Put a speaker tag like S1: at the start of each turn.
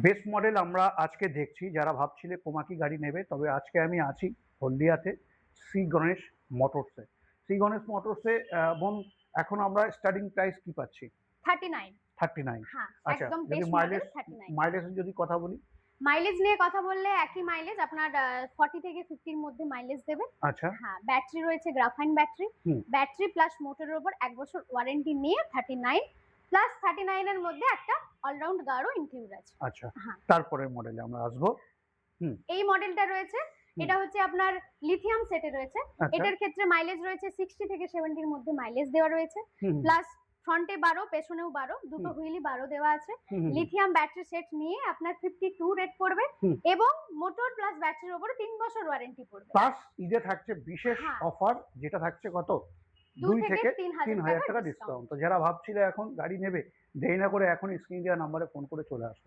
S1: Best model আমরা আজকে দেখছি। যারা ভাবছিলে কোমাকি গাড়ি নেবে, তবে আজকে আমি আছি হলদিয়াতে শ্রী গণেশ মোটরসে। শ্রী গণেশ মোটরসে বোন, এখন আমরা স্টার্টিং প্রাইস কি পাচ্ছি?
S2: 39।
S1: 39।
S2: হ্যাঁ,
S1: আচ্ছা,
S2: একদম
S1: যদি
S2: বেস্ট মডেল
S1: মাইলেজ
S2: 39।
S1: মাইলেজের যদি কথা বলি?
S2: মাইলেজ নিয়ে কথা বললে একই মাইলেজ আপনার 40 থেকে 50 এর মধ্যে মাইলেজ দেবে।
S1: আচ্ছা।
S2: হ্যাঁ, ব্যাটারি রয়েছে গ্রাফাইন ব্যাটারি।
S1: হুম।
S2: ব্যাটারি প্লাস মোটরের উপর 1 বছর ওয়ারেন্টি নিয়ে 39 প্লাস 39 এর মধ্যে একটা অলরাউন্ড গার্ডও ইনক্লুড আছে।
S1: আচ্ছা,
S2: হ্যাঁ,
S1: তারপরের মডেলে আমরা আসবো। হুম।
S2: এই মডেলটা রয়েছে, এটা হচ্ছে আপনার লিথিয়াম সেটে রয়েছে।
S1: আচ্ছা।
S2: এটার ক্ষেত্রে মাইলেজ রয়েছে 60 থেকে 70 এর মধ্যে মাইলেজ দেওয়া রয়েছে।
S1: হুম।
S2: প্লাস ফ্রন্টে 12 পেছনেও 12, দুটো হুইলই 12 দেওয়া আছে। লিথিয়াম ব্যাটারি সেট নিয়ে আপনার 52 রেট পড়বে এবং মোটর প্লাস ব্যাটারির উপরে 3 বছর ওয়ারেন্টি পড়বে।
S1: প্লাস ঈদে থাকছে বিশেষ
S2: হ্যাঁ,
S1: অফার, যেটা থাকছে কত?
S2: 2
S1: 2
S2: থেকে
S1: থেকে
S2: 3,000
S1: টাকা ডিসকাউন্ট। তো যারা ভাবছিলে এখন গাড়ি নেবে, দেরি না করে এখনই স্ক্রিনে দেওয়া নাম্বারে ফোন করে চলে আসো।